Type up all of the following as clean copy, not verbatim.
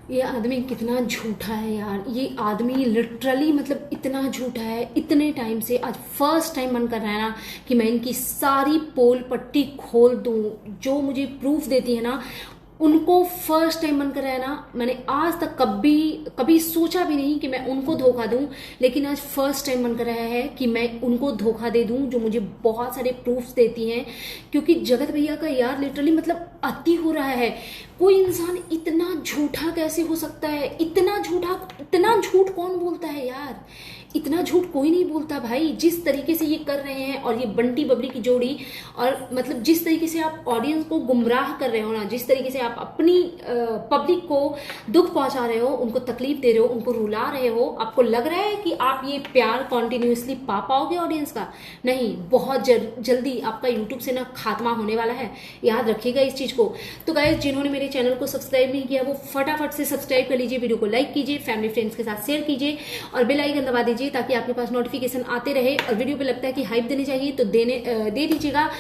ये आदमी कितना झूठा है यार। ये आदमी लिटरली मतलब इतना झूठा है। इतने टाइम से आज फर्स्ट टाइम मन कर रहा है ना कि मैं इनकी सारी पोल पट्टी खोल दूं। जो मुझे प्रूफ देती है ना उनको फर्स्ट टाइम मन कर रहा है ना। मैंने आज तक कभी कभी सोचा भी नहीं कि मैं उनको धोखा दूं, लेकिन आज फर्स्ट टाइम मन कर रहा है कि मैं उनको धोखा दे दूं जो मुझे बहुत सारे प्रूफ्स देती हैं। क्योंकि जगत भैया का यार लिटरली मतलब अति हो रहा है। कोई इंसान इतना झूठा कैसे हो सकता है? इतना झूठा, इतना झूठ कौन बोलता है यार? इतना झूठ कोई नहीं बोलता भाई। जिस तरीके से ये कर रहे हैं और ये बंटी बबली की जोड़ी, और मतलब जिस तरीके से आप ऑडियंस को गुमराह कर रहे हो ना, जिस तरीके से आप अपनी पब्लिक को दुख पहुंचा रहे हो, उनको तकलीफ दे रहे हो, उनको रुला रहे हो, आपको लग रहा है कि आप ये प्यार कॉन्टिन्यूसली पा पाओगे ऑडियंस का? नहीं, बहुत जल्दी आपका यूट्यूब से ना खात्मा होने वाला है। याद रखिएगा इस चीज को। तो गाइस, जिन्होंने मेरे चैनल को सब्सक्राइब नहीं किया वो फटाफट से सब्सक्राइब कर लीजिए, वीडियो को लाइक कीजिए, फैमिली फ्रेंड्स के साथ शेयर कीजिए और बेल आइकन दबा दीजिए ताकि आपके पास नोटिफिकेशन आते रहे। और वीडियो पे लगता है कि हाइप देनी चाहिए तो दे दीजिएगा।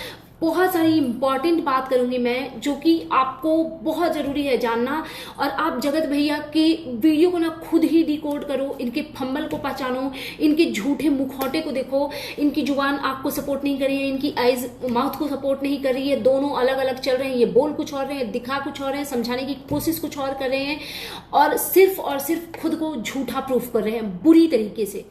बहुत सारी इंपॉर्टेंट बात करूंगी मैं, जो कि आपको बहुत जरूरी है जानना। और आप जगत भैया के वीडियो को ना खुद ही डिकोड करो, इनके फंबल को पहचानो, इनके झूठे मुखौटे को देखो। इनकी जुबान आपको सपोर्ट नहीं कर रही है, इनकी आइज माउथ को सपोर्ट नहीं कर रही है। दोनों अलग अलग चल रहे हैं। ये बोल कुछ और रहे हैं, दिखा कुछ और है, समझाने की कोशिश कुछ और कर रहे हैं और सिर्फ खुद को झूठा प्रूफ कर रहे हैं बुरी तरीके से।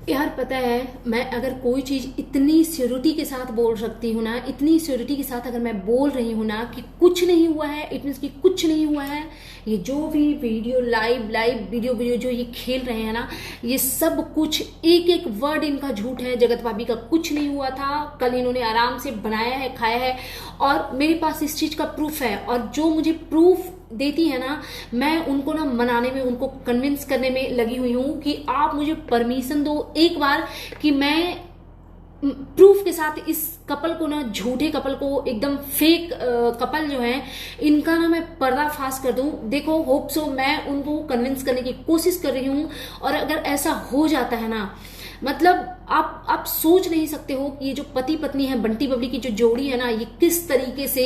यार पता है, मैं अगर कोई चीज इतनी श्योरिटी के साथ बोल सकती हूँ ना, इतनी श्योरिटी के साथ अगर मैं बोल रही हूँ ना कि कुछ नहीं हुआ है, इट मीन्स कि कुछ नहीं हुआ है। ये जो भी वीडियो लाइव वीडियो जो ये खेल रहे हैं ना, ये सब कुछ एक एक वर्ड इनका झूठ है। जगत भाभी का कुछ नहीं हुआ था। कल इन्होंने आराम से बनाया है, खाया है और मेरे पास इस चीज का प्रूफ है। और जो मुझे प्रूफ देती है ना, मैं उनको ना मनाने में, उनको कन्विंस करने में लगी हुई हूं कि आप मुझे परमिशन दो एक बार कि मैं प्रूफ के साथ इस कपल को ना, झूठे कपल को, एकदम फेक कपल जो है, इनका ना मैं पर्दाफाश कर दूं। देखो, होप सो मैं उनको कन्विंस करने की कोशिश कर रही हूं। और अगर ऐसा हो जाता है ना, मतलब आप सोच नहीं सकते हो कि ये जो पति पत्नी है, बंटी बबली की जो जोड़ी है ना, ये किस तरीके से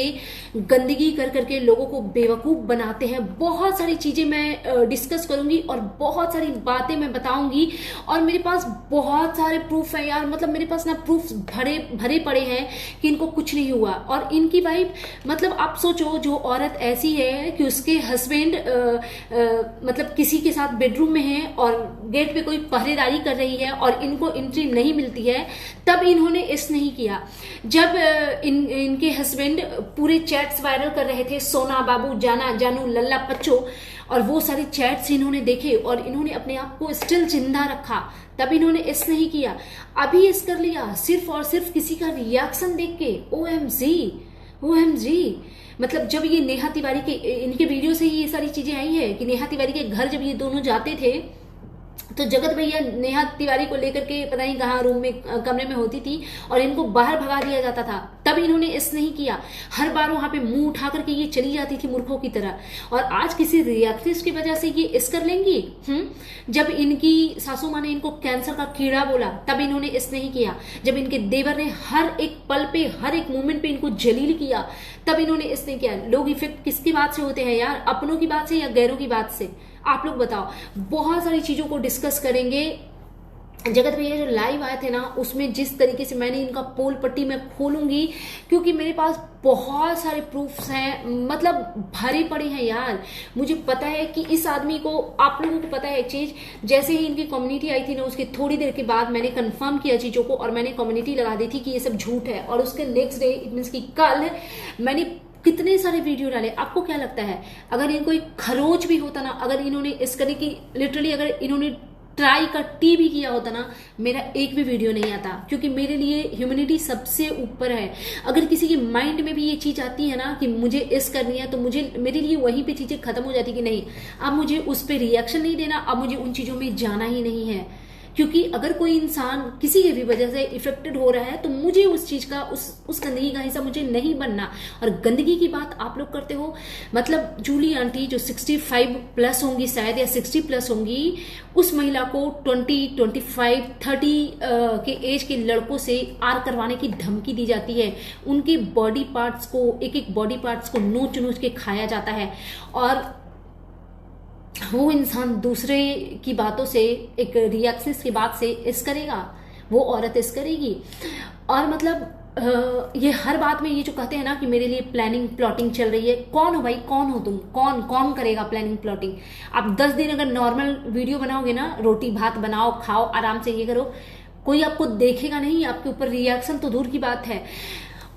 गंदगी कर करके लोगों को बेवकूफ बनाते हैं। बहुत सारी चीजें मैं डिस्कस करूंगी और बहुत सारी बातें मैं बताऊंगी। और मेरे पास बहुत सारे प्रूफ है यार। मतलब मेरे पास ना प्रूफ भरे पड़े हैं कि इनको कुछ नहीं हुआ। और इनकी वाइफ, मतलब आप सोचो, जो औरत ऐसी है कि उसके हस्बैंड मतलब किसी के साथ बेडरूम में है और गेट पे कोई पहरेदारी कर रही है और इनको एंट्री नहीं मिलती है, तब इन्होंने इस नहीं किया। जब इनके हस्बैंड पूरे चैट्स वायरल कर रहे थे, सोना बाबू, जाना जानू, लल्ला पच्चो, और वो सारे चैट्स इन्होंने देखे और इन्होंने अपने आप को स्टिल जिंदा रखा, तब इन्होंने इस नहीं किया। अभी इस कर लिया सिर्फ और सिर्फ किसी का रिएक्शन देख के। OMG। मतलब जब ये नेहा तिवारी के, इनके वीडियो से ही ये सारी चीजें आई है कि नेहा तिवारी के घर जब ये दोनों जाते थे तो जगत भैया नेहा तिवारी को लेकर के पता नहीं कहाँ रूम में, कमरे में होती थी और इनको बाहर भगा दिया जाता था, तब इन्होंने इस नहीं किया। हर बार वहां पे मुंह उठा करके ये चली जाती थी मूर्खों की तरह। और आज किसी रिएक्ट्रेस की वजह से ये इस कर लेंगी। जब इनकी सासू माँ ने इनको कैंसर का कीड़ा बोला, तब इन्होंने इस नहीं किया। जब इनके देवर ने हर एक पल पे, हर एक मोमेंट पे इनको जलील किया, तब इन्होंने इस नहीं किया। लोग इफेक्ट किसकी बात से होते हैं यार? अपनों की बात से या गैरों की बात से? आप लोग बताओ। बहुत सारी चीजों को डिस्कस करेंगे। जगत भैया जो लाइव आए थे ना, उसमें जिस तरीके से मैंने इनका पोल पट्टी में खोलूंगी, क्योंकि मेरे पास बहुत सारे प्रूफ्स हैं, मतलब भरे पड़े हैं यार। मुझे पता है कि इस आदमी को, आप लोगों को पता है एक चीज, जैसे ही इनकी कम्युनिटी आई थी ना, उसके थोड़ी देर के बाद मैंने कंफर्म किया चीजों को और मैंने कम्युनिटी लगा दी थी कि ये सब झूठ है। और उसके नेक्स्ट डे, इट मीन्स की कल, मैंने कितने सारे वीडियो डाले। आपको क्या लगता है, अगर इनको एक खरोच भी होता ना, अगर इन्होंने इस करने की, लिटरली अगर इन्होंने ट्राई का टी भी किया होता ना, मेरा एक भी वीडियो नहीं आता। क्योंकि मेरे लिए ह्यूमैनिटी सबसे ऊपर है। अगर किसी के माइंड में भी ये चीज आती है ना कि मुझे इस करनी है, तो मेरे लिए वहीं पे चीजें खत्म हो जाती कि नहीं, अब मुझे उस पर रिएक्शन नहीं देना, अब मुझे उन चीजों में जाना ही नहीं है। क्योंकि अगर कोई इंसान किसी की भी वजह से इफेक्टेड हो रहा है, तो मुझे उस चीज का, उस गंदगी का हिस्सा मुझे नहीं बनना। और गंदगी की बात आप लोग करते हो, मतलब जूली आंटी जो 65 प्लस होंगी शायद, या 60 प्लस होंगी, उस महिला को 20, 25, 30 के एज के लड़कों से आर करवाने की धमकी दी जाती है। उनके बॉडी पार्ट्स को, एक एक बॉडी पार्ट्स को नोच नोच के खाया जाता है। और वो इंसान दूसरे की बातों से, एक रिएक्शन की बात से इस करेगा, वो औरत इस करेगी। और मतलब ये हर बात में ये जो कहते हैं ना कि मेरे लिए प्लानिंग प्लॉटिंग चल रही है, कौन हो भाई, कौन हो तुम, कौन कौन करेगा प्लानिंग प्लॉटिंग? आप 10 दिन अगर नॉर्मल वीडियो बनाओगे ना, रोटी भात बनाओ, खाओ आराम से, ये करो, कोई आपको देखेगा नहीं, आपके ऊपर रिएक्शन तो दूर की बात है।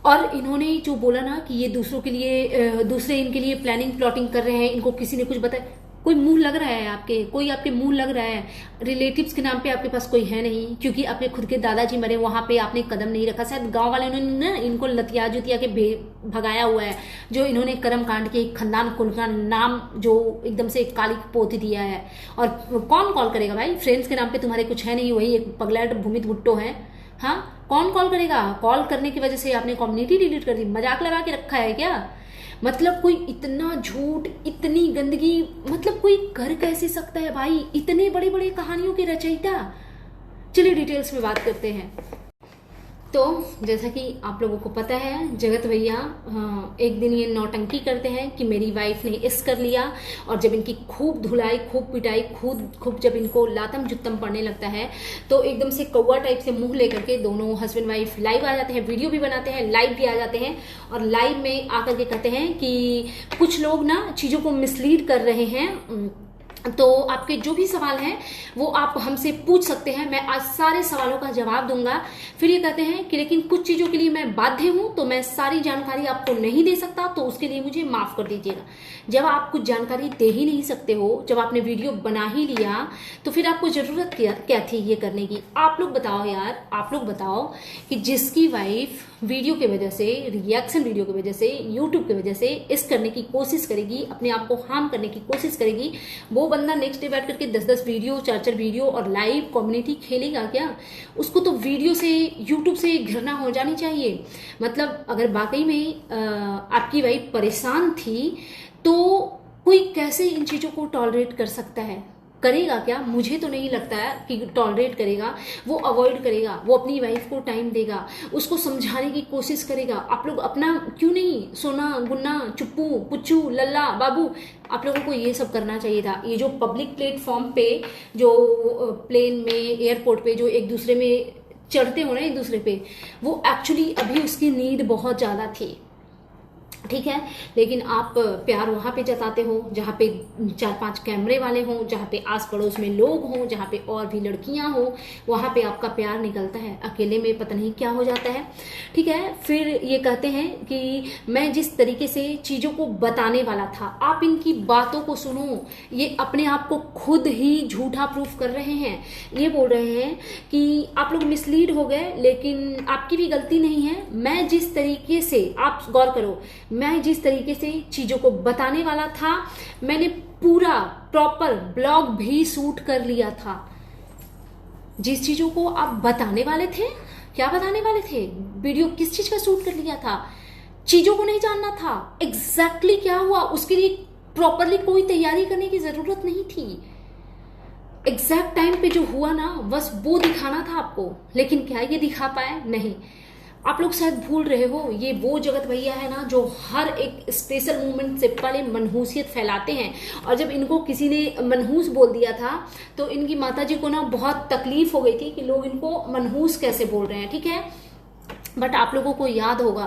और इन्होंने जो बोला ना कि ये दूसरों के लिए, दूसरे इनके लिए प्लानिंग प्लॉटिंग कर रहे हैं, इनको किसी ने कुछ बताया, कोई मुंह लग रहा है आपके, कोई आपके मुंह लग रहा है? रिलेटिव्स के नाम पे आपके पास कोई है नहीं, क्योंकि आपके खुद के दादाजी मरे, वहां पे आपने कदम नहीं रखा। शायद गांव वाले उन्होंने ना इनको लतिया जुतिया के भगाया हुआ है, जो इन्होंने कर्म कांड के खानदान कुल का नाम जो एकदम से काली पोत दिया है। और कौन कॉल करेगा भाई? फ्रेंड्स के नाम पे तुम्हारे कुछ है नहीं, वही एक पगलैट भूमित भुट्टो है। हाँ, कौन कॉल करेगा? कॉल करने की वजह से आपने कम्युनिटी डिलीट कर दी, मजाक लगा के रखा है क्या? मतलब कोई इतना झूठ, इतनी गंदगी, मतलब कोई कर कैसे सकता है भाई? इतने बड़े बड़े कहानियों के रचयिता। चलिए डिटेल्स में बात करते हैं। तो जैसा कि आप लोगों को पता है, जगत भैया एक दिन ये नौटंकी करते हैं कि मेरी वाइफ ने इस कर लिया, और जब इनकी खूब धुलाई, खूब पिटाई, खूब जब इनको लातम जुत्तम पड़ने लगता है, तो एकदम से कौवा टाइप से मुंह लेकर के दोनों हस्बैंड वाइफ लाइव आ जाते हैं, वीडियो भी बनाते हैं, लाइव भी आ जाते हैं, और लाइव में आकर के कहते हैं कि कुछ लोग ना चीज़ों को मिसलीड कर रहे हैं, तो आपके जो भी सवाल हैं वो आप हमसे पूछ सकते हैं, मैं आज सारे सवालों का जवाब दूंगा। फिर ये कहते हैं कि लेकिन कुछ चीज़ों के लिए मैं बाध्य हूं, तो मैं सारी जानकारी आपको नहीं दे सकता, तो उसके लिए मुझे माफ़ कर दीजिएगा। जब आप कुछ जानकारी दे ही नहीं सकते हो, जब आपने वीडियो बना ही लिया, तो फिर आपको ज़रूरत क्या थी ये करने की? आप लोग बताओ यार, आप लोग बताओ कि जिसकी वाइफ वीडियो की वजह से, रिएक्शन वीडियो की वजह से, यूट्यूब की वजह से इस करने की कोशिश करेगी, अपने आप को हार्म करने की कोशिश करेगी, वो बंदा नेक्स्ट डे बैठ करके 10-10 वीडियो, 4-4 वीडियो और लाइव कम्युनिटी खेलेगा क्या? उसको तो वीडियो से, यूट्यूब से घृणा हो जानी चाहिए। मतलब अगर वाकई में आपकी वाइफ परेशान थी, तो कोई कैसे इन चीज़ों को टॉलरेट कर सकता है? करेगा क्या? मुझे तो नहीं लगता है कि टॉलरेट करेगा। वो अवॉइड करेगा, वो अपनी वाइफ को टाइम देगा, उसको समझाने की कोशिश करेगा। आप लोग अपना क्यों नहीं, सोना गुन्ना, चुप्पू पुच्चू लल्ला बाबू, आप लोगों को ये सब करना चाहिए था। ये जो पब्लिक प्लेटफॉर्म पे, जो प्लेन में, एयरपोर्ट पे जो एक दूसरे में चढ़ते हो ना एक दूसरे पे, वो एक्चुअली अभी उसकी नीड बहुत ज़्यादा थी, ठीक है। लेकिन आप प्यार वहाँ पे जताते हो जहाँ पे 4-5 कैमरे वाले हों, जहाँ पे आस पड़ोस में लोग हों, जहाँ पे और भी लड़कियाँ हों, वहाँ पे आपका प्यार निकलता है। अकेले में पता नहीं क्या हो जाता है, ठीक है। फिर ये कहते हैं कि मैं जिस तरीके से चीज़ों को बताने वाला था, आप इनकी बातों को सुनो, ये अपने आप को खुद ही झूठा प्रूफ कर रहे हैं। ये बोल रहे हैं कि आप लोग मिसलीड हो गए, लेकिन आपकी भी गलती नहीं है। मैं जिस तरीके से, आप गौर करो, मैं जिस तरीके से चीजों को बताने वाला था, मैंने पूरा प्रॉपर ब्लॉग भी शूट कर लिया था। जिस चीजों को आप बताने वाले थे, क्या बताने वाले थे, वीडियो किस चीज का शूट कर लिया था, चीजों को नहीं जानना था एग्जैक्टली क्या हुआ, उसके लिए प्रॉपरली कोई तैयारी करने की जरूरत नहीं थी। एग्जैक्ट टाइम पे जो हुआ ना, बस वो दिखाना था आपको। लेकिन क्या ये दिखा पाए? नहीं। आप लोग शायद भूल रहे हो, ये वो जगत भैया है ना जो हर एक स्पेशल मूवमेंट से पहले मनहूसियत फैलाते हैं। और जब इनको किसी ने मनहूस बोल दिया था, तो इनकी माताजी को ना बहुत तकलीफ हो गई थी कि लोग इनको मनहूस कैसे बोल रहे हैं, ठीक है। बट आप लोगों को याद होगा,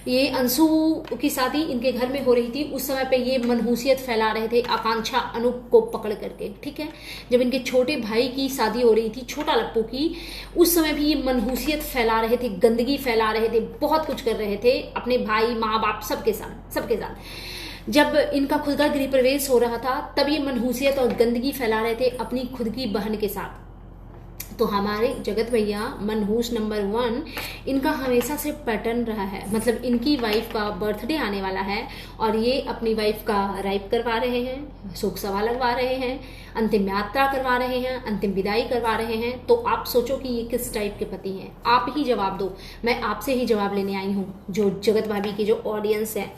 ये अंशु की शादी इनके घर में हो रही थी, उस समय पे ये मनहूसियत फैला रहे थे आकांक्षा अनूप को पकड़ करके, ठीक है। जब इनके छोटे भाई की शादी हो रही थी, छोटा लप्पू की, उस समय भी ये मनहूसियत फैला रहे थे, गंदगी फैला रहे थे, बहुत कुछ कर रहे थे अपने भाई, माँ बाप सबके साथ। जब इनका खुद का गृह प्रवेश हो रहा था, तब ये मनहूसियत और गंदगी फैला रहे थे अपनी खुद की बहन के साथ। तो हमारे जगत भैया मनहूस नंबर 1, इनका हमेशा से पैटर्न रहा है। मतलब इनकी वाइफ का बर्थडे आने वाला है और ये अपनी वाइफ का राइप करवा रहे हैं, शोक सभा लगवा रहे हैं, अंतिम यात्रा करवा रहे हैं, अंतिम विदाई करवा रहे हैं। तो आप सोचो कि ये किस टाइप के पति हैं, आप ही जवाब दो। मैं आपसे ही जवाब लेने आई हूँ, जो जगत भाभी की जो ऑडियंस है,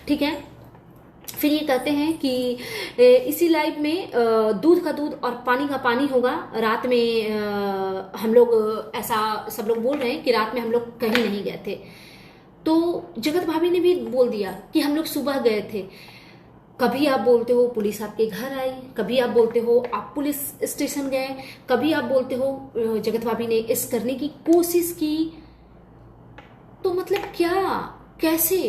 ठीक है। फिर ये कहते हैं कि इसी लाइफ में दूध का दूध और पानी का पानी होगा। रात में हम लोग, ऐसा सब लोग बोल रहे हैं कि रात में हम लोग कहीं नहीं गए थे। तो जगत भाभी ने भी बोल दिया कि हम लोग सुबह गए थे। कभी आप बोलते हो पुलिस आपके घर आई, कभी आप बोलते हो आप पुलिस स्टेशन गए, कभी आप बोलते हो जगत भाभी ने इस करने की कोशिश की। तो मतलब क्या, कैसे,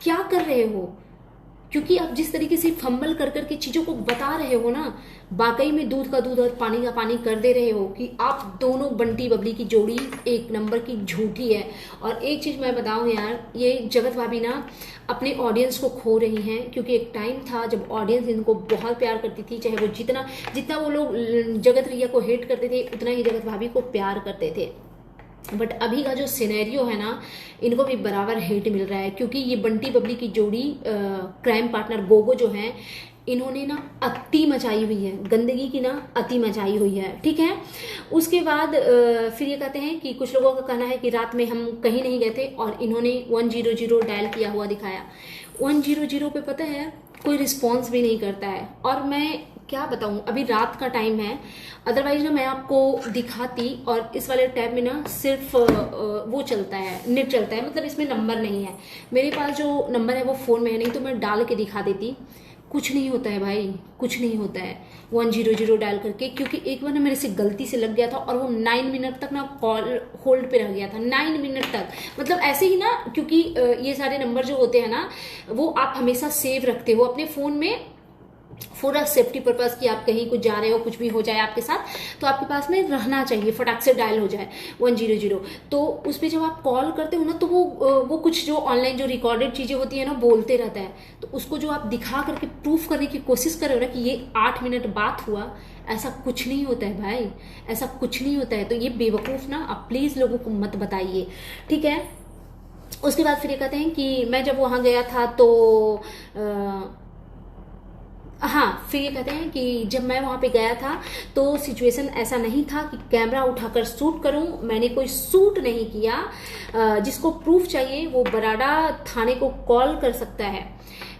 क्या कर रहे हो? क्योंकि आप जिस तरीके से फंबल कर करके चीजों को बता रहे हो ना, वाकई में दूध का दूध और पानी का पानी कर दे रहे हो कि आप दोनों बंटी बबली की जोड़ी एक नंबर की झूठी है। और एक चीज मैं बताऊं यार, ये जगत भाभी ना अपने ऑडियंस को खो रही हैं, क्योंकि एक टाइम था जब ऑडियंस इनको बहुत प्यार करती थी, चाहे वो जितना जितना वो लोग जगत भैया को हेट करते थे उतना ही जगत भाभी को प्यार करते थे। बट अभी का जो सिनेरियो है ना, इनको भी बराबर हेट मिल रहा है, क्योंकि ये बंटी बबली की जोड़ी क्राइम पार्टनर गोगो जो है, इन्होंने ना अति मचाई हुई है, गंदगी की ना अति मचाई हुई है, ठीक है। उसके बाद फिर ये कहते हैं कि कुछ लोगों का कहना है कि रात में हम कहीं नहीं गए थे और इन्होंने 100 डायल किया हुआ दिखाया। 100 पे पता है कोई रिस्पॉन्स भी नहीं करता है। और मैं क्या बताऊं, अभी रात का टाइम है, अदरवाइज ना मैं आपको दिखाती। और इस वाले टैब में ना सिर्फ वो चलता है, नेट चलता है, मतलब इसमें नंबर नहीं है। मेरे पास जो नंबर है वो फ़ोन में है, नहीं तो मैं डाल के दिखा देती। कुछ नहीं होता है भाई, कुछ नहीं होता है 100 डायल करके। क्योंकि एक बार ना मेरे से गलती से लग गया था और वो 9 मिनट तक ना कॉल होल्ड पे रह गया था, 9 मिनट तक। मतलब ऐसे ही ना, क्योंकि ये सारे नंबर जो होते हैं ना, वो आप हमेशा सेव रखते हो अपने फ़ोन में फॉर अ सेफ्टी पर्पज, कि आप कहीं कुछ जा रहे हो, कुछ भी हो जाए आपके साथ, तो आपके पास में रहना चाहिए, फटाक से डायल हो जाए 100। तो उस पर जब आप कॉल करते हो ना, तो वो कुछ जो ऑनलाइन जो रिकॉर्डेड चीज़ें होती है ना, बोलते रहता है। तो उसको जो आप दिखा करके प्रूफ करने की कोशिश कर रहे हो ना कि ये 8 मिनट बात हुआ, ऐसा कुछ नहीं होता है भाई, ऐसा कुछ नहीं होता है। तो ये बेवकूफ़ ना आप प्लीज़ लोगों को मत बताइए, ठीक है। उसके बाद फिर ये कहते हैं कि मैं जब वहाँ गया था तो हाँ, फिर ये कहते हैं कि जब मैं वहाँ पे गया था तो सिचुएशन ऐसा नहीं था कि कैमरा उठाकर शूट करूँ, मैंने कोई शूट नहीं किया। जिसको प्रूफ चाहिए वो बराडा थाने को कॉल कर सकता है।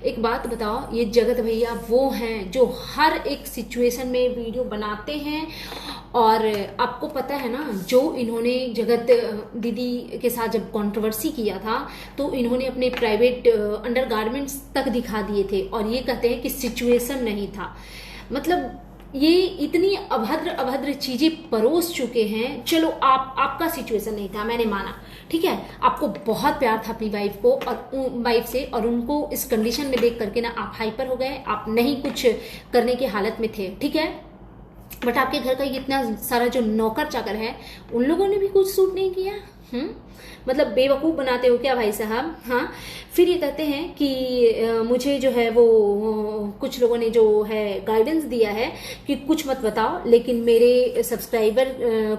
एक बात बताओ, ये जगत भैया वो हैं जो हर एक सिचुएशन में वीडियो बनाते हैं। और आपको पता है ना, जो इन्होंने जगत दीदी के साथ जब कंट्रोवर्सी किया था तो इन्होंने अपने प्राइवेट अंडरगारमेंट्स तक दिखा दिए थे, और ये कहते हैं कि सिचुएशन नहीं था। मतलब ये इतनी अभद्र अभद्र चीजें परोस चुके हैं। चलो आपका सिचुएशन नहीं था, मैंने माना, ठीक है, आपको बहुत प्यार था अपनी वाइफ को और वाइफ से, और उनको इस कंडीशन में देख करके ना आप हाइपर हो गए, आप नहीं कुछ करने की हालत में थे, ठीक है। बट आपके घर का इतना सारा जो नौकर चाकर है, उन लोगों ने भी कुछ सूट नहीं किया। मतलब बेवकूफ़ बनाते हो क्या भाई साहब। हाँ, फिर ये कहते हैं कि मुझे जो है वो कुछ लोगों ने जो है गाइडेंस दिया है कि कुछ मत बताओ, लेकिन मेरे सब्सक्राइबर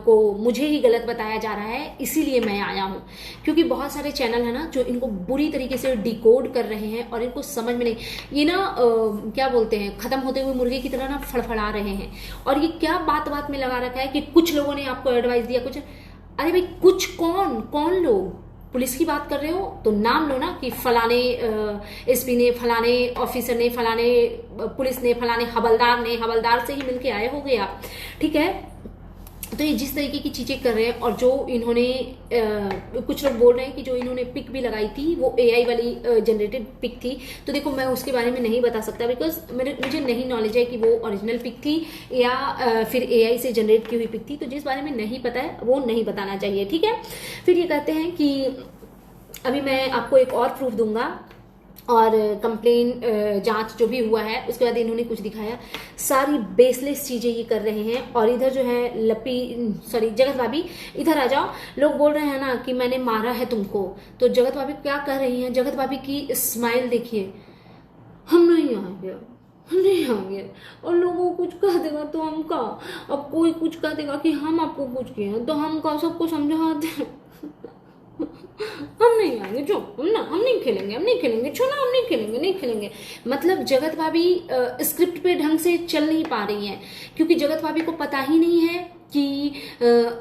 को मुझे ही गलत बताया जा रहा है, इसीलिए मैं आया हूँ। क्योंकि बहुत सारे चैनल है ना जो इनको बुरी तरीके से डिकोड कर रहे हैं और इनको समझ में नहीं, ये ना क्या बोलते हैं, खत्म होते हुए मुर्गे की तरह ना फड़फड़ा रहे हैं। और ये क्या बात बात में लगा रखा है कि कुछ लोगों ने आपको एडवाइस दिया, कुछ, अरे भाई कुछ कौन लोग? पुलिस की बात कर रहे हो तो नाम लो ना कि फलाने एसपी ने, फलाने ऑफिसर ने, फलाने पुलिस ने, फलाने हवलदार ने, हवलदार से ही मिलके आए होगे आप, ठीक है। तो ये जिस तरीके की चीजें कर रहे हैं, और जो इन्होंने कुछ लोग बोल रहे हैं कि जो इन्होंने पिक भी लगाई थी वो एआई वाली जनरेटेड पिक थी। तो देखो, मैं उसके बारे में नहीं बता सकता, बिकॉज मुझे नहीं नॉलेज है कि वो ओरिजिनल पिक थी या फिर एआई से जनरेट की हुई पिक थी। तो जिस बारे में नहीं पता है वो नहीं बताना चाहिए, ठीक है। फिर ये कहते हैं कि अभी मैं आपको एक और प्रूफ दूंगा, और कंप्लेन जांच जो भी हुआ है उसके बाद इन्होंने कुछ दिखाया। सारी बेसलेस चीजें ये कर रहे हैं। और इधर जो है जगत भाभी, इधर आ जाओ। लोग बोल रहे हैं ना कि मैंने मारा है तुमको, तो जगत भाभी क्या कर रही हैं? जगत भाभी की स्माइल देखिए, हम नहीं आएंगे, हम नहीं आएंगे, और लोगों को कुछ कह देगा तो हम का, अब कोई कुछ कह देगा कि हम आपको कुछ किए तो हम का, सबको समझा दे हम नहीं आएंगे, जो हम नहीं खेलेंगे, छोड़ो, हम नहीं खेलेंगे। मतलब जगत भाभी स्क्रिप्ट पे ढंग से चल नहीं पा रही हैं, क्योंकि जगत भाभी को पता ही नहीं है कि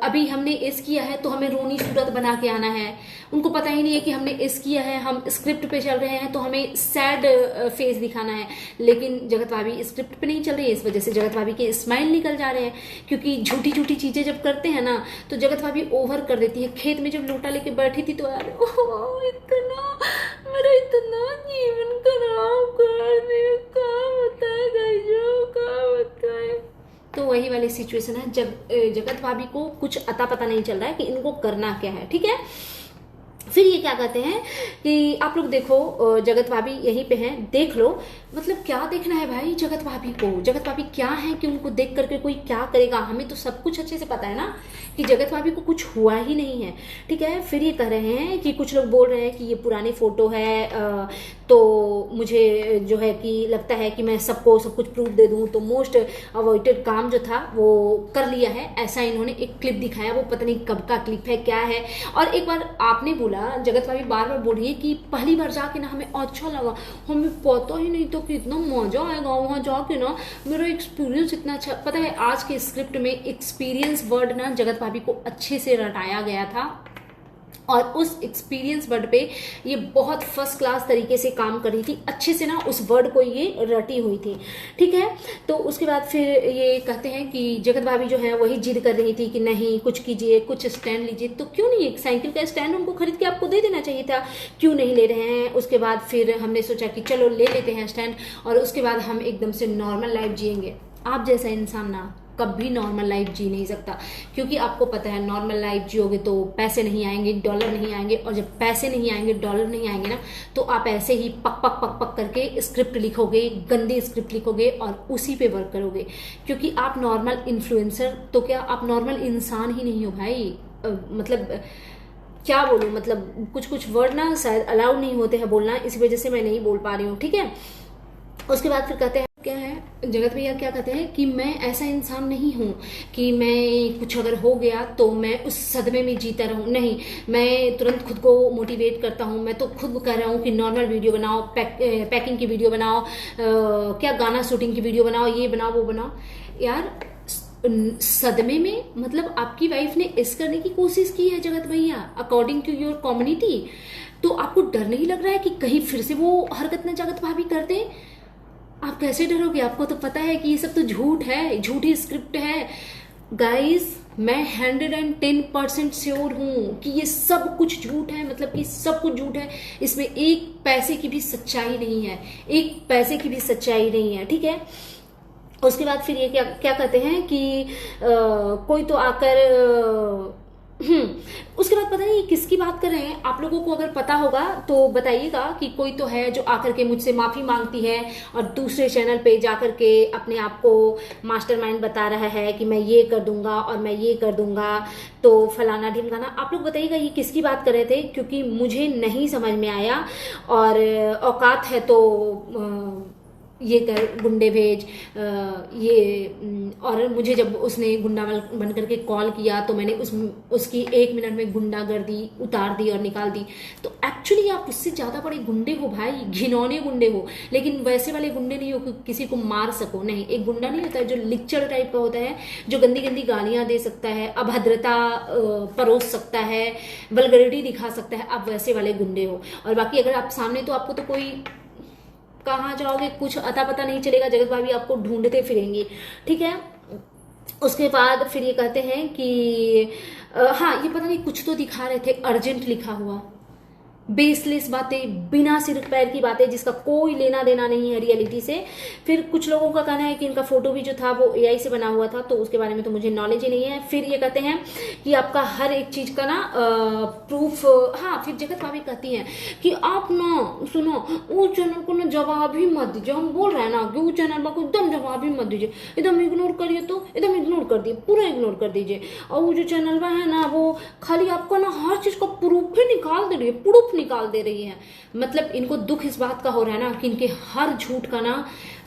अभी हमने इस किया है तो हमें रोनी सूरत बना के आना है। उनको पता ही नहीं है कि हमने इस किया है, हम स्क्रिप्ट पे चल रहे हैं तो हमें सैड फेस दिखाना है। लेकिन जगत भाभी स्क्रिप्ट पे नहीं चल रही है, इस वजह से जगत भाभी के स्माइल निकल जा रहे हैं। क्योंकि झूठी झूठी चीजें जब करते हैं ना तो जगत भाभी ओवर कर देती है। खेत में जब लोटा लेके बैठी थी तो यार इतना मेरा इतना जीवन खराब कर दिया, क्या बताए तो वही वाली सिचुएशन है। जब जगत भाभी को कुछ अता पता नहीं चल रहा है कि इनको करना क्या है, ठीक है। फिर ये क्या कहते हैं कि आप लोग देखो, जगत भाभी यहीं पे हैं, देख लो। मतलब क्या देखना है भाई जगत भाभी को, जगत भाभी क्या है कि उनको देख करके कोई क्या करेगा। हमें तो सब कुछ अच्छे से पता है ना कि जगत भाभी को कुछ हुआ ही नहीं है, ठीक है। फिर ये कह रहे हैं कि कुछ लोग बोल रहे हैं कि ये पुरानी फोटो है, तो मुझे जो है कि लगता है कि मैं सबको सब कुछ प्रूफ दे दूं, तो मोस्ट अवॉइडेड काम जो था वो कर लिया है। ऐसा इन्होंने एक क्लिप दिखाया, वो पता नहीं कब का क्लिप है, क्या है। और एक बार आपने बोला, जगत भाभी बार बार बोल रही है कि पहली बार जाके ना हमें अच्छा लगा, हमें पता ही नहीं तो कि इतना मजा आएगा वहां जाके ना, मेरा एक्सपीरियंस इतना अच्छा। पता है आज के स्क्रिप्ट में एक्सपीरियंस वर्ड ना जगत भाभी को अच्छे से रटाया गया था और उस एक्सपीरियंस वर्ड पे ये बहुत फर्स्ट क्लास तरीके से काम कर रही थी, अच्छे से ना उस वर्ड को ये रटी हुई थी, ठीक है। तो उसके बाद फिर ये कहते हैं कि जगत भाभी जो है वही जिद कर रही थी कि नहीं कुछ कीजिए, कुछ स्टैंड लीजिए। तो क्यों नहीं एक साइकिल का स्टैंड उनको खरीद के आपको दे देना चाहिए था, क्यों नहीं ले रहे हैं। उसके बाद फिर हमने सोचा कि चलो ले लेते हैं स्टैंड, और उसके बाद हम एकदम से नॉर्मल लाइफ जिएंगे। आप जैसा इंसान ना कभी नॉर्मल लाइफ जी नहीं सकता, क्योंकि आपको पता है नॉर्मल लाइफ जियोगे तो पैसे नहीं आएंगे, डॉलर नहीं आएंगे, और जब पैसे नहीं आएंगे, डॉलर नहीं आएंगे ना, तो आप ऐसे ही पक पक पक पक करके स्क्रिप्ट लिखोगे, गंदी स्क्रिप्ट लिखोगे और उसी पे वर्क करोगे। क्योंकि आप नॉर्मल इन्फ्लुएंसर तो क्या, आप नॉर्मल इंसान ही नहीं हो भाई। मतलब क्या बोलूं, मतलब कुछ कुछ वर्ड ना शायद अलाउड नहीं होते हैं बोलना, इस वजह से मैं नहीं बोल पा रही हूँ, ठीक है। उसके बाद फिर कहते हैं क्या है जगत भैया, क्या कहते हैं कि मैं ऐसा इंसान नहीं हूं कि मैं कुछ अगर हो गया तो मैं उस सदमे में जीता रहूं। नहीं, मैं तुरंत खुद को मोटिवेट करता हूं। मैं तो खुद कह रहा हूं कि नॉर्मल वीडियो बनाओ, पैकिंग की वीडियो बनाओ, क्या गाना शूटिंग की वीडियो बनाओ, ये बनाओ वो बनाओ। यार सदमे में मतलब आपकी वाइफ ने इस करने की कोशिश की है जगत भैया, अकॉर्डिंग टू योर कम्युनिटी, तो आपको डर नहीं लग रहा है कि कहीं फिर से वो हरकत न जगत भाभी कर दे। आप कैसे डरोगे, आपको तो पता है कि ये सब तो झूठ है, झूठी स्क्रिप्ट है। गाइस मैं 110% श्योर हूं कि ये सब कुछ झूठ है, मतलब कि सब कुछ झूठ है, इसमें एक पैसे की भी सच्चाई नहीं है, एक पैसे की भी सच्चाई नहीं है, ठीक है। उसके बाद फिर ये क्या क्या कहते हैं कि कोई तो आकर उसके बाद पता नहीं किसकी बात कर रहे हैं। आप लोगों को अगर पता होगा तो बताइएगा कि कोई तो है जो आकर के मुझसे माफी मांगती है और दूसरे चैनल पे जाकर के अपने आप को मास्टरमाइंड बता रहा है कि मैं ये कर दूंगा और मैं ये कर दूंगा, तो फलाना ढिमकाना। आप लोग बताइएगा ये किसकी बात कर रहे थे, क्योंकि मुझे नहीं समझ में आया। और औकात है तो ये कर, गुंडे भेज, ये। और मुझे जब उसने गुंडा बन करके कॉल किया तो मैंने उसकी 1 मिनट में गुंडागर्दी उतार दी और निकाल दी। तो एक्चुअली आप उससे ज्यादा बड़े गुंडे हो भाई, घिनौने गुंडे हो, लेकिन वैसे वाले गुंडे नहीं हो कि किसी को मार सको। नहीं, एक गुंडा नहीं होता है जो लिक्चर टाइप का होता है, जो गंदी गंदी गालियां दे सकता है, अभद्रता परोस सकता है, वल्गरिटी दिखा सकता है, आप वैसे वाले गुंडे हो। और बाकी अगर आप सामने, तो आपको तो कोई कहाँ जाओगे कुछ अता पता नहीं चलेगा, जगत भाभी आपको ढूंढते फिरेंगी, ठीक है। उसके बाद फिर ये कहते हैं कि हाँ, ये पता नहीं कुछ तो दिखा रहे थे, अर्जेंट लिखा हुआ, बेसलेस बातें, बिना सिर पैर की बातें जिसका कोई लेना देना नहीं है रियलिटी से। फिर कुछ लोगों का कहना है कि इनका फोटो भी जो था वो एआई से बना हुआ था, तो उसके बारे में तो मुझे नॉलेज ही नहीं है। फिर ये कहते हैं कि आपका हर एक चीज का ना प्रूफ। हाँ, फिर जगत भाभी कहती हैं कि आप ना सुनो, वो चैनल को ना जवाब ही मत दीजिए। हम बोल रहे हैं ना कि वो चैनल को एकदम जवाब ही मत दीजिए, एकदम इग्नोर करिए, तो एकदम इग्नोर कर दिए, पूरा इग्नोर कर दीजिए। और वो जो चैनल है ना, वो खाली आपको ना हर चीज का प्रूफ ही निकाल दे रही है, प्रूफ निकाल दे रही है। मतलब इनको दुख इस बात का हो रहा है ना कि इनके हर झूठ का ना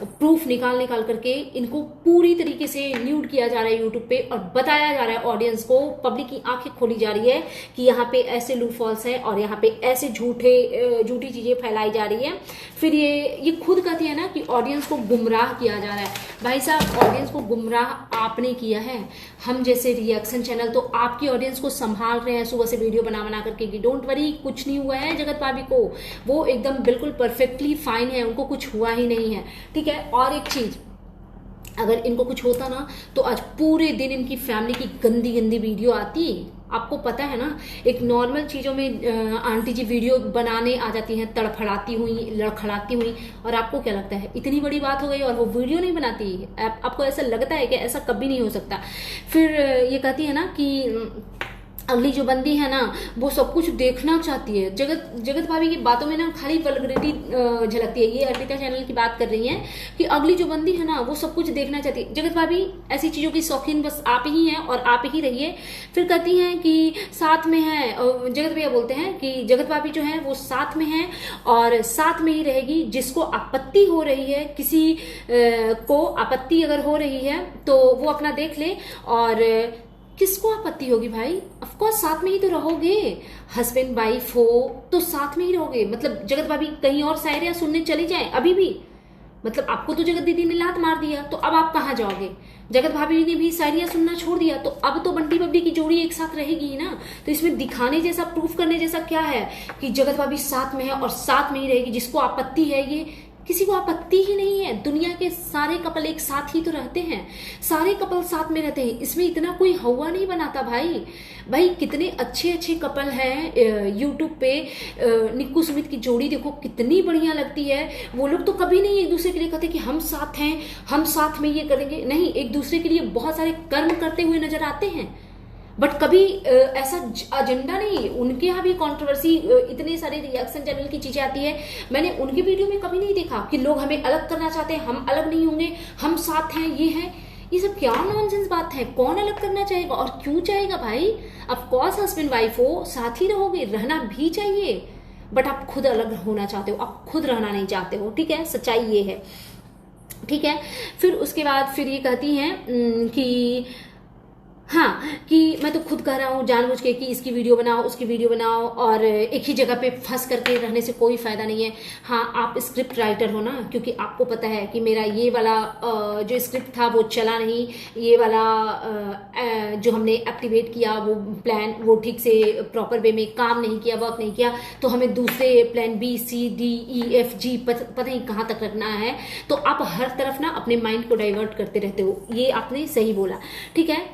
प्रूफ निकाल निकाल करके इनको पूरी तरीके से न्यूड किया जा रहा है यूट्यूब पे, और बताया जा रहा है ऑडियंस को, पब्लिक की आंखें खोली जा रही है कि यहाँ पे ऐसे लूप फॉल्स है और यहाँ पे ऐसे झूठी चीजें फैलाई जा रही है, फिर ये खुद कहती है ना कि ऑडियंस को गुमराह किया जा रहा है। भाई साहब, ऑडियंस को गुमराह आपने किया है। हम जैसे रिएक्शन चैनल तो आपकी ऑडियंस को संभाल रहे हैं सुबह से वीडियो बना बना करके कि डोंट वरी, कुछ नहीं हुआ है जगत भाभी को, वो एकदम बिल्कुल परफेक्टली फाइन है, उनको कुछ हुआ ही नहीं है, ठीक है। और एक चीज, अगर इनको कुछ होता ना तो आज पूरे दिन इनकी फैमिली की गंदी गंदी वीडियो आती। आपको पता है ना, एक नॉर्मल चीजों में आंटी जी वीडियो बनाने आ जाती हैं तड़फड़ाती हुई, लड़खड़ाती हुई, और आपको क्या लगता है इतनी बड़ी बात हो गई और वो वीडियो नहीं बनाती। आपको ऐसा लगता है कि ऐसा कभी नहीं हो सकता। फिर ये कहती है ना कि अगली जो बंदी है ना वो सब कुछ देखना चाहती है। जगत भाभी की बातों में ना खाली वल्गरिटी झलकती है। ये अर्पिता चैनल की बात कर रही हैं कि अगली जो बंदी है ना वो सब कुछ देखना चाहती है। जगत भाभी ऐसी चीजों की शौकीन बस आप ही हैं और आप ही रहिए। फिर कहती हैं कि साथ में है, जगत भैया बोलते हैं कि जगत भाभी जो है वो साथ में है और साथ में ही रहेगी। जिसको आपत्ति हो रही है, किसी को आपत्ति अगर हो रही है तो वो अपना देख ले। और किसको आपत्ति होगी भाई, ऑफकोर्स साथ में ही तो रहोगे। हस्बैंड वाइफ हो तो साथ में ही रहोगे। मतलब जगत भाभी कहीं और शायरियां सुनने चली जाए अभी भी, मतलब आपको तो जगत दीदी ने लात मार दिया तो अब आप कहाँ जाओगे। जगत भाभी ने भी शायरियां सुनना छोड़ दिया तो अब तो बंटी बबली की जोड़ी एक साथ रहेगी ही ना। तो इसमें दिखाने जैसा, प्रूफ करने जैसा क्या है कि जगत भाभी साथ में है और साथ में ही रहेगी। जिसको आपत्ति है, ये किसी को आपत्ति ही नहीं है। दुनिया के सारे कपल एक साथ ही तो रहते हैं, सारे कपल साथ में रहते हैं। इसमें इतना कोई हवा नहीं बनाता भाई। भाई कितने अच्छे अच्छे कपल हैं यूट्यूब पे। निक्कू सुमित की जोड़ी देखो कितनी बढ़िया लगती है। वो लोग तो कभी नहीं एक दूसरे के लिए कहते कि हम साथ हैं, हम साथ में ये करेंगे, नहीं, एक दूसरे के लिए बहुत सारे कर्म करते हुए नजर आते हैं। बट कभी ऐसा एजेंडा नहीं। उनके यहाँ भी कंट्रोवर्सी, इतने सारे रिएक्शन चैनल की चीजें आती है, मैंने उनके वीडियो में कभी नहीं देखा कि लोग हमें अलग करना चाहते हैं, हम अलग नहीं होंगे, हम साथ हैं, ये है। ये सब क्या नॉनसेंस बात है। कौन अलग करना चाहेगा और क्यों चाहेगा भाई। ऑफ कोर्स हस्बैंड वाइफ हो, साथ ही रहोगे, रहना भी चाहिए, बट आप खुद अलग होना चाहते हो, आप खुद रहना नहीं चाहते हो, ठीक है। सच्चाई ये है, ठीक है। फिर उसके बाद फिर ये कहती हैं कि हाँ, कि मैं तो खुद कह रहा हूँ जानबूझ के कि इसकी वीडियो बनाओ, उसकी वीडियो बनाओ, और एक ही जगह पे फंस करके रहने से कोई फायदा नहीं है। हाँ, आप स्क्रिप्ट राइटर हो ना, क्योंकि आपको पता है कि मेरा ये वाला जो स्क्रिप्ट था वो चला नहीं। ये वाला जो हमने एक्टिवेट किया वो प्लान, वो ठीक से प्रॉपर वे में काम नहीं किया, वर्क नहीं किया, तो हमें दूसरे plan B, C, D, E, F, G पता नहीं कहाँ तक रखना है। तो आप हर तरफ ना अपने माइंड को डाइवर्ट करते रहते हो। ये आपने सही बोला, ठीक है।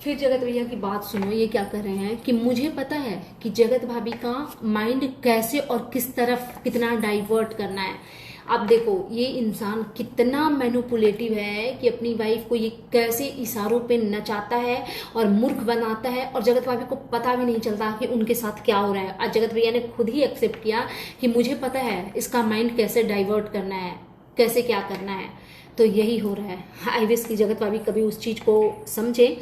फिर जगत भैया की बात सुनो, ये क्या कर रहे हैं कि मुझे पता है कि जगत भाभी का माइंड कैसे और किस तरफ कितना डाइवर्ट करना है। आप देखो ये इंसान कितना मैनिपुलेटिव है कि अपनी वाइफ को ये कैसे इशारों पे नचाता है और मूर्ख बनाता है, और जगत भाभी को पता भी नहीं चलता कि उनके साथ क्या हो रहा है। आज जगत भैया ने खुद ही एक्सेप्ट किया कि मुझे पता है इसका माइंड कैसे डाइवर्ट करना है, कैसे क्या करना है। तो यही हो रहा है। आई विश की जगत भाभी कभी उस चीज को समझे,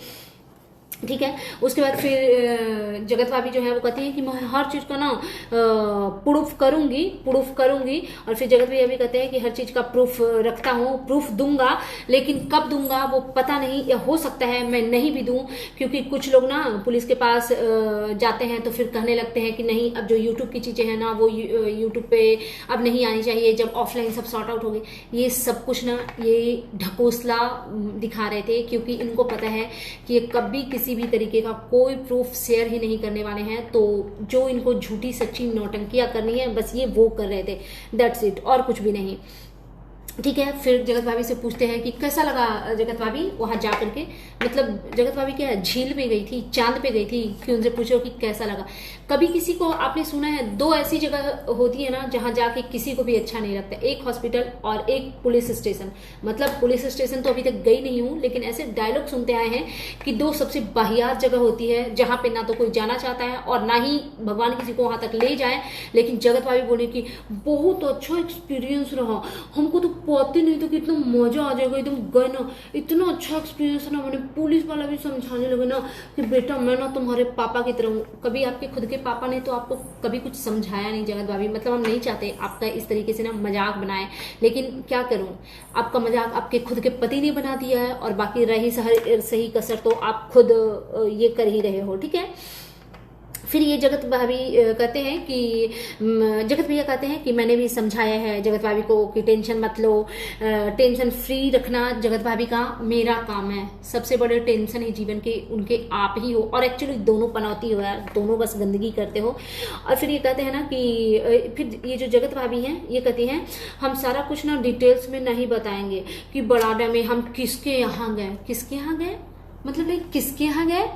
ठीक है। उसके बाद फिर जगत भाभी जो है वो कहती है कि मैं हर चीज का ना प्रूफ करूंगी। और फिर जगत भैया भी कहते हैं कि हर चीज का प्रूफ रखता हूँ, प्रूफ दूंगा, लेकिन कब दूंगा वो पता नहीं, या हो सकता है मैं नहीं भी दूं, क्योंकि कुछ लोग ना पुलिस के पास जाते हैं तो फिर कहने लगते हैं कि नहीं, अब जो यूट्यूब की चीजें हैं ना वो यूट्यूब पे अब नहीं आनी चाहिए, जब ऑफलाइन सब सॉर्ट आउट हो गए। ये सब कुछ ना ये ढकोसला दिखा रहे थे, क्योंकि इनको पता है कि ये कभी किसी भी तरीके का कोई प्रूफ शेयर ही नहीं करने वाले हैं। तो जो इनको झूठी सच्ची नौटंकियां करनी है बस ये वो कर रहे थे, दैट्स इट, और कुछ भी नहीं, ठीक है। फिर जगत भाभी से पूछते हैं कि कैसा लगा जगत भाभी वहां जा करके। मतलब जगत भाभी क्या झील पे गई थी, चांद पे गई थी कि उनसे पूछो कि कैसा लगा। कभी किसी को आपने सुना है, दो ऐसी जगह होती है ना जहां जाके किसी को भी अच्छा नहीं लगता, एक हॉस्पिटल और एक पुलिस स्टेशन। मतलब पुलिस स्टेशन तो अभी तक गई नहीं हूं, लेकिन ऐसे डायलॉग सुनते आए हैं कि दो सबसे वाहियात जगह होती है जहां पे ना तो कोई जाना चाहता है और ना ही भगवान किसी को वहां तक ले जाए। लेकिन जगत भाभी बोले कि बहुत अच्छा एक्सपीरियंस रहा, हमको तो पता नहीं था कि इतना मजा आ जाएगा, एकदम गए ना, इतना अच्छा एक्सपीरियंस ना। मैंने पुलिस वाला भी समझाने लगे ना कि बेटा मैं ना तुम्हारे पापा की तरह हूँ। कभी आपके खुद के पापा ने तो आपको कभी कुछ समझाया नहीं जगत भाभी। मतलब हम नहीं चाहते आपका इस तरीके से ना मजाक बनाए, लेकिन क्या करूं, आपका मजाक आपके खुद के पति ने बना दिया है, और बाकी रही सही कसर तो आप खुद ये कर ही रहे हो, ठीक है। फिर ये जगत भाभी कहते हैं कि जगत भैया कहते हैं कि मैंने भी समझाया है जगत भाभी को कि टेंशन मत लो, टेंशन फ्री रखना जगत भाभी का मेरा काम है। सबसे बड़े टेंशन है जीवन के उनके आप ही हो, और एक्चुअली दोनों पनौती हो यार, दोनों बस गंदगी करते हो। और फिर ये कहते हैं ना कि फिर ये जो जगत भाभी हैं ये कहती हैं हम सारा कुछ ना डिटेल्स में नहीं बताएंगे कि बड़ाडा में हम किसके यहाँ गए। किसके यहाँ गए मतलब भाई किसके यहाँ गए?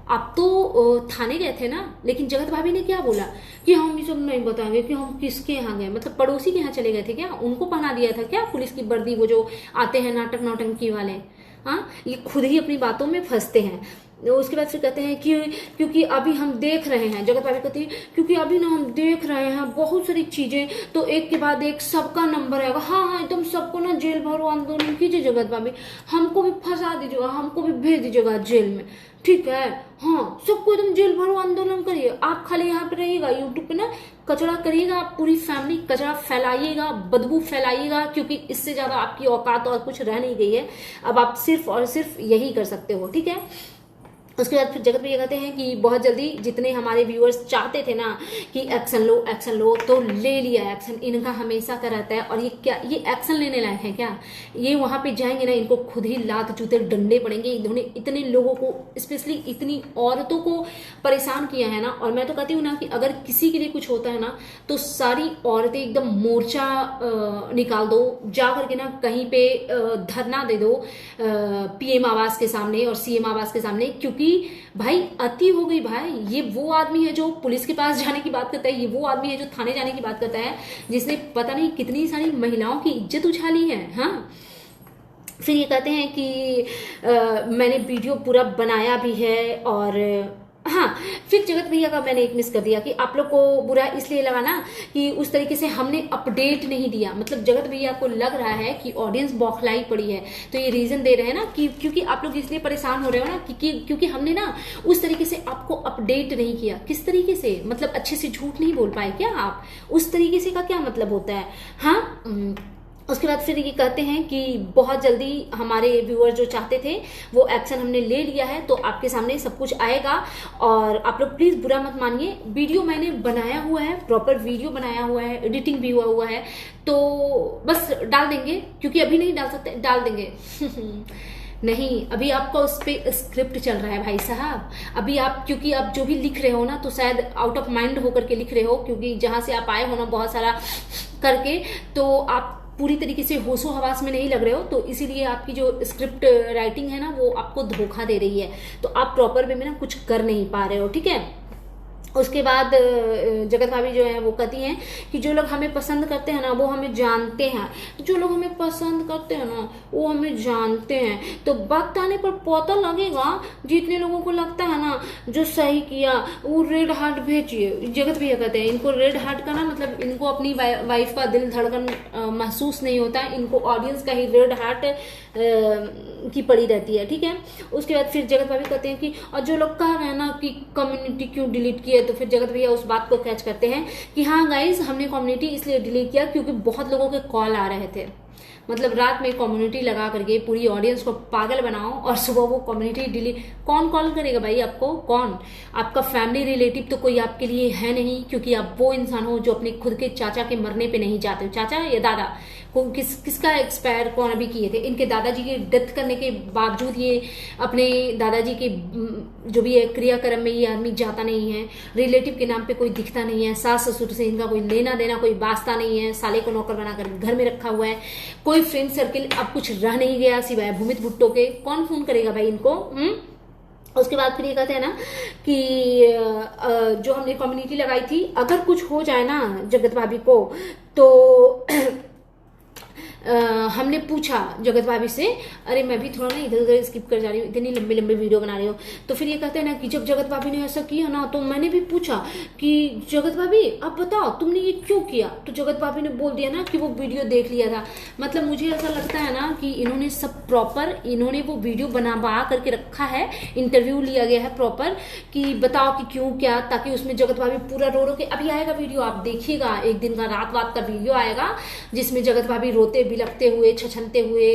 आप तो थाने गए थे ना, लेकिन जगत भाभी ने क्या बोला कि हम ये सब नहीं बताएंगे कि हम किसके यहाँ गए। मतलब पड़ोसी के यहाँ चले गए थे क्या? उनको पहना दिया था क्या पुलिस की वर्दी, वो जो आते हैं नाटक नौटंकी वाले? हाँ, ये खुद ही अपनी बातों में फंसते हैं। उसके बाद फिर कहते हैं कि क्योंकि अभी हम देख रहे हैं, जगत भाभी कहती है क्योंकि अभी ना हम देख रहे हैं बहुत सारी चीजें, तो एक के बाद एक सबका नंबर आएगा। हाँ हाँ एकदम सबको ना जेल भरो आंदोलन कीजिए जगत भाभी, हमको भी फंसा दीजिएगा, हमको भी भेज दीजिएगा जेल में, ठीक है? हाँ सबको एकदम जेल भरो आंदोलन करिए। आप खाली यहाँ पे रहिएगा, यूट्यूब पे ना कचरा करिएगा, पूरी फैमिली कचरा फैलाइएगा, बदबू फैलाइएगा, क्योंकि इससे ज्यादा आपकी औकात और कुछ रह नहीं गई है। अब आप सिर्फ और सिर्फ यही कर सकते हो, ठीक है? उसके बाद फिर जगत भैया कहते हैं कि बहुत जल्दी जितने हमारे व्यूअर्स चाहते थे ना कि एक्शन लो तो ले लिया एक्शन। इनका हमेशा का रहता है, और ये क्या ये एक्शन लेने लायक है क्या? ये वहां पे जाएंगे ना इनको खुद ही लात जूते डंडे पड़ेंगे। इन्होंने इतने लोगों को स्पेशली इतनी औरतों को परेशान किया है ना। और मैं तो कहती हूँ ना कि अगर किसी के लिए कुछ होता है ना तो सारी औरतें एकदम मोर्चा निकाल दो, जा करके ना कहीं पे धरना दे दो पीएम आवास के सामने और सीएम आवास के सामने, क्योंकि भाई अति हो गई भाई। ये वो आदमी है जो पुलिस के पास जाने की बात करता है, ये वो आदमी है जो थाने जाने की बात करता है, जिसने पता नहीं कितनी सारी महिलाओं की इज्जत उछाली है। हाँ, फिर ये कहते हैं कि मैंने वीडियो पूरा बनाया भी है। और हाँ, फिर जगत भैया का मैंने एक मिस कर दिया कि आप लोग को बुरा इसलिए लगा ना कि उस तरीके से हमने अपडेट नहीं दिया। मतलब जगत भैया को लग रहा है कि ऑडियंस बौखलाई पड़ी है, तो ये रीजन दे रहे हैं ना कि क्योंकि आप लोग इसलिए परेशान हो रहे हो ना क्योंकि हमने ना उस तरीके से आपको अपडेट नहीं किया। किस तरीके से? मतलब अच्छे से झूठ नहीं बोल पाए क्या आप? उस तरीके से का क्या मतलब होता है? हाँ, उसके बाद फिर ये कहते हैं कि बहुत जल्दी हमारे व्यूअर जो चाहते थे वो एक्शन हमने ले लिया है, तो आपके सामने सब कुछ आएगा। और आप लोग प्लीज बुरा मत मानिए, वीडियो मैंने बनाया हुआ है, प्रॉपर वीडियो बनाया हुआ है, एडिटिंग भी हुआ है, तो बस डाल देंगे, क्योंकि अभी नहीं डाल सकते, डाल देंगे नहीं, अभी आपका उस पे स्क्रिप्ट चल रहा है भाई साहब। अभी आप क्योंकि आप जो भी लिख रहे हो ना तो शायद आउट ऑफ माइंड होकर के लिख रहे हो, क्योंकि जहां से आप आए हो ना बहुत सारा करके, तो आप पूरी तरीके से होशो हवास में नहीं लग रहे हो, तो इसीलिए आपकी जो स्क्रिप्ट राइटिंग है ना वो आपको धोखा दे रही है, तो आप प्रॉपर वे में ना कुछ कर नहीं पा रहे हो, ठीक है? उसके बाद जगत भाभी जो है वो कहती हैं कि जो लोग हमें पसंद करते हैं ना वो हमें जानते हैं, जो लोग हमें पसंद करते हैं ना वो हमें जानते हैं, तो वक्त आने पर पता लगेगा। जितने लोगों को लगता है ना जो सही किया वो रेड हार्ट भेजिए। जगत भैया कहते हैं इनको रेड हार्ट का ना मतलब इनको अपनी वाइफ का दिल धड़कन महसूस नहीं होता है, इनको ऑडियंस का ही रेड हार्ट की पड़ी रहती है, ठीक है? उसके बाद फिर जगत भाभी कहते हैं कि और जो लोग कह रहे हैं ना कि कम्युनिटी क्यों डिलीट किए, तो फिर जगत भैया उस बात को कैच करते हैं कि हाँ गाइज हमने कम्युनिटी इसलिए डिलीट किया क्योंकि बहुत लोगों के कॉल आ रहे थे। मतलब रात में कम्युनिटी लगा करके पूरी ऑडियंस को पागल बनाओ और सुबह वो कम्युनिटी डिलीट। कौन कॉल करेगा भाई आपको? कौन? आपका फैमिली रिलेटिव तो कोई आपके लिए है नहीं, क्योंकि आप वो इंसान हो जो अपने खुद के चाचा के मरने पे नहीं जाते हो। चाचा या दादा किसका एक्सपायर कौन अभी किए थे? इनके दादाजी के डेथ करने के बावजूद ये अपने दादाजी के जो भी है क्रियाक्रम में ये आदमी जाता नहीं है, रिलेटिव के नाम पे कोई दिखता नहीं है, सास ससुर से इनका कोई लेना देना कोई वास्ता नहीं है, साले को नौकर बना कर घर में रखा हुआ है, कोई फ्रेंड सर्किल अब कुछ रह नहीं गया सिवाय भूमित भुट्टो के। कौन फोन करेगा भाई इनको? उसके बाद फिर ये कहते हैं ना कि जो हमने कम्युनिटी लगाई थी अगर कुछ हो जाए ना जगत भाभी को, तो हमने पूछा जगत भाभी से, अरे मैं भी थोड़ा ना इधर उधर स्किप कर जा रही हूँ, इतनी लंबे लंबे वीडियो बना रही हो, तो फिर ये कहते हैं ना कि जब जगत भाभी ने ऐसा किया ना तो मैंने भी पूछा कि जगत भाभी आप बताओ तुमने ये क्यों किया, तो जगत भाभी ने बोल दिया ना कि वो वीडियो देख लिया था। मतलब मुझे ऐसा लगता है ना कि इन्होंने सब प्रॉपर इन्होंने वो वीडियो बना करके रखा है, इंटरव्यू लिया गया है प्रॉपर कि बताओ कि क्यों क्या, ताकि उसमें जगत भाभी पूरा रो रो के, अभी आएगा वीडियो आप देखिएगा, एक दिन का रात का वीडियो आएगा जिसमें जगत भाभी रोते बिलखते हुए, छछनते हुए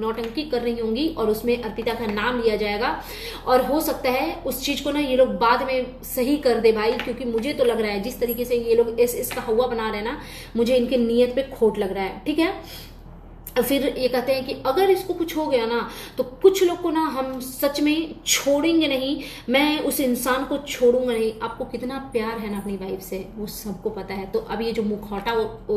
नौटंकी कर रही होंगी और उसमें अर्पिता का नाम लिया जाएगा। और हो सकता है उस चीज को ना ये लोग बाद में सही कर दे भाई, क्योंकि मुझे तो लग रहा है जिस तरीके से ये लोग इसका हवा बना रहे हैं ना, मुझे इनके नियत पे खोट लग रहा है। ठीक है, फिर ये कहते हैं कि अगर इसको कुछ हो गया ना तो कुछ लोग को ना हम सच में छोड़ेंगे नहीं, मैं उस इंसान को छोड़ूंगा नहीं। आपको कितना प्यार है ना अपनी वाइफ से, वो सबको पता है। तो अब ये जो मुखौटा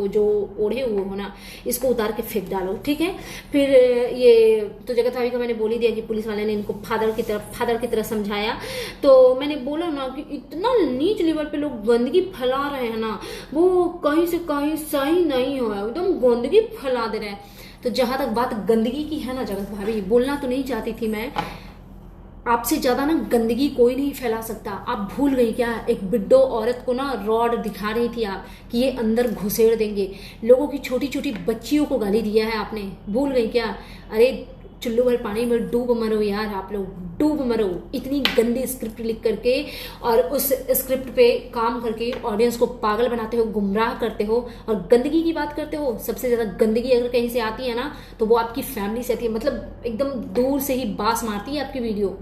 जो ओढ़े हुए हो ना, इसको उतार के फेंक डालो। ठीक है, फिर ये तो जगत भाभी का मैंने बोल ही दिया कि पुलिस वाले ने इनको फादर की तरह समझाया। तो मैंने बोला ना कि इतना नीच लेवल पे लोग गंदगी फैला रहे हैं ना, वो कहीं से कहीं सही नहीं हो, एकदम गंदगी फैला दे रहे हैं। तो जहां तक बात गंदगी की है ना जगत भाभी, बोलना तो नहीं चाहती थी मैं, आपसे ज्यादा ना गंदगी कोई नहीं फैला सकता। आप भूल गई क्या, एक बिड्डो औरत को ना रॉड दिखा रही थी आप कि ये अंदर घुसेड़ देंगे। लोगों की छोटी छोटी बच्चियों को गाली दिया है आपने, भूल गई क्या? अरे चुल्लू भर पानी में डूब मरो यार, आप लोग डूब मरो। इतनी गंदी स्क्रिप्ट लिख करके और उस स्क्रिप्ट पे काम करके ऑडियंस को पागल बनाते हो, गुमराह करते हो और गंदगी की बात करते हो। सबसे ज्यादा गंदगी अगर कहीं से आती है ना तो वो आपकी फैमिली से आती है, मतलब एकदम दूर से ही बास मारती है आपकी वीडियो।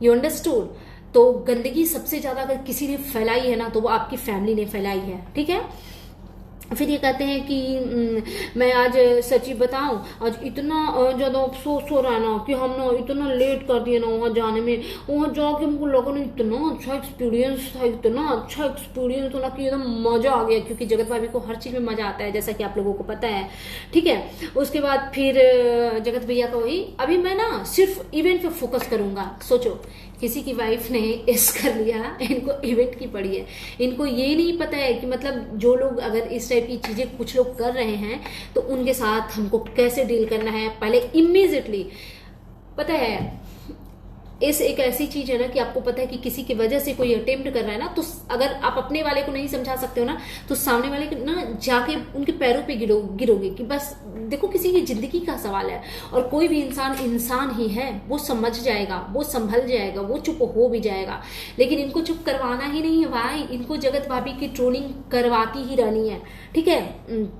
You understood? तो गंदगी सबसे ज्यादा अगर किसी ने फैलाई है ना तो वो आपकी फैमिली ने फैलाई है। ठीक है, फिर ये कहते हैं कि मैं आज सच्ची बताऊं, आज इतना ज्यादा अफसोस हो रहा है ना कि हम ना इतना लेट कर दिए ना वहां जाने में। वहां जाके हमको लगा ना इतना अच्छा एक्सपीरियंस था, इतना अच्छा एक्सपीरियंस था ना कि एकदम मजा आ गया, क्योंकि जगत भाभी को हर चीज में मजा आता है जैसा कि आप लोगों को पता है। ठीक है, उसके बाद फिर जगत भैया का वही, अभी मैं ना सिर्फ इवेंट पे फोकस करूंगा। सोचो किसी की वाइफ ने एस कर लिया, इनको इवेंट की पड़ी है। इनको ये नहीं पता है कि मतलब जो लोग अगर इस टाइप की चीजें कुछ लोग कर रहे हैं तो उनके साथ हमको कैसे डील करना है। पहले इमीडिएटली पता है, इस एक ऐसी चीज है ना कि आपको पता है कि किसी की वजह से कोई अटेम्प्ट कर रहा है ना, तो अगर आप अपने वाले को नहीं समझा सकते हो ना तो सामने वाले को ना जाके उनके पैरों पे गिरोगे कि बस देखो किसी की जिंदगी का सवाल है। और कोई भी इंसान ही है, वो समझ जाएगा, वो संभल जाएगा, वो चुप हो भी जाएगा। लेकिन इनको चुप करवाना ही नहीं है भाई, इनको जगत भाभी की ट्रोलिंग करवाती ही रहनी है। ठीक है,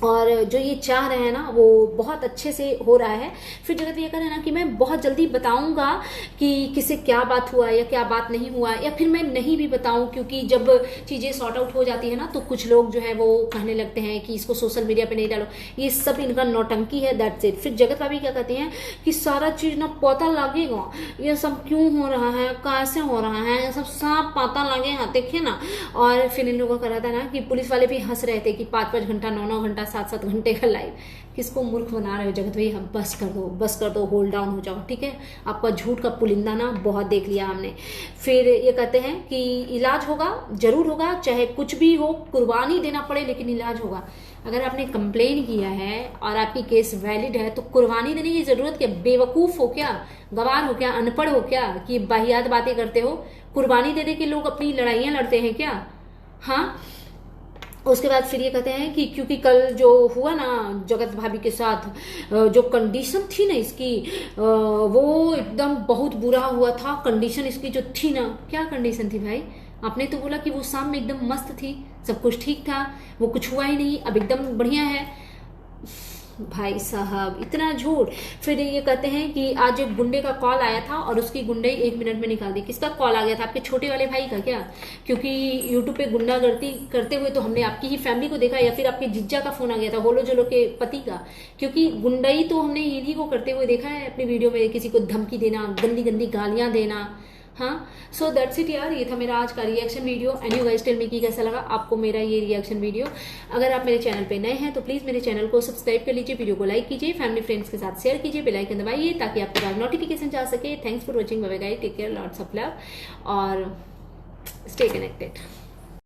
और जो ये चाह रहे हैं ना वो बहुत अच्छे से हो रहा है। फिर जगत ये कह रहे हैं ना कि मैं बहुत जल्दी बताऊंगा कि किससे क्या बात हुआ या क्या बात नहीं हुआ, या फिर मैं नहीं भी बताऊं, क्योंकि जब चीजें सॉर्ट आउट हो जाती है ना तो कुछ लोग जो है वो कहने लगते हैं कि इसको सोशल मीडिया पे नहीं डालो। ये सब इनका नौटंकी है, दैट्स इट। फिर जगत भाभी क्या कहती हैं कि सारा चीज ना पता लगेगा, ये सब क्यों हो रहा है, कैसे हो रहा है, ये सब पता लगेगा, देखिए ना। और फिर इन लोगों का रहता है ना कि पुलिस वाले भी हंस रहे थे कि 5-5 घंटा 9-9 घंटा 7-7 घंटे का लाइव, किसको मूर्ख बना रहे हो जगत भाई? हम बस कर दो, होल्ड डाउन हो जाओ। ठीक है, आपका झूठ का पुलिंदा ना बहुत देख लिया हमने। फिर ये कहते हैं कि इलाज होगा, जरूर होगा, चाहे कुछ भी हो, कुर्बानी देना पड़े, लेकिन इलाज होगा। अगर आपने कंप्लेन किया है और आपकी केस वैलिड है तो कुर्बानी देने की जरूरत क्या? बेवकूफ हो क्या, गवार हो क्या, अनपढ़ हो क्या कि बाहियात बातें करते हो? कुर्बानी दे दे के लोग अपनी लड़ाइयां लड़ते हैं क्या? हाँ। उसके बाद फिर ये कहते हैं कि क्योंकि कल जो हुआ ना जगत भाभी के साथ, जो कंडीशन थी ना इसकी, वो एकदम बहुत बुरा हुआ था। कंडीशन इसकी जो थी ना, क्या कंडीशन थी भाई? आपने तो बोला कि वो शाम में एकदम मस्त थी, सब कुछ ठीक था, वो कुछ हुआ ही नहीं, अब एकदम बढ़िया है। भाई साहब इतना झूठ। फिर ये कहते हैं कि आज एक गुंडे का कॉल आया था और उसकी गुंडे 1 मिनट में निकाल दी। किसका कॉल आ गया था? आपके छोटे वाले भाई का क्या? क्योंकि यूट्यूब पे गुंडागर्दी करते हुए तो हमने आपकी ही फैमिली को देखा, या फिर आपके जिज्जा का फोन आ गया था, होलो जोलो के पति का। क्योंकि गुंडाई तो हमने इन्हीं को करते हुए देखा है अपनी वीडियो में, किसी को धमकी देना, गंदी गंदी गालियां देना। हाँ, सो दैट्स इट यार, ये था मेरा आज का reaction video. And you guys tell me कि कैसा लगा आपको मेरा ये रिएक्शन वीडियो। अगर आप मेरे चैनल पे नए हैं तो प्लीज मेरे चैनल को सब्सक्राइब कर लीजिए, वीडियो को लाइक कीजिए, फैमिली फ्रेंड्स के साथ शेयर कीजिए, बेल आइकन दबाइए ताकि आपके पास नोटिफिकेशन जा सके। Thanks for watching, bye bye guys, take care, lots of love और स्टे कनेक्टेड।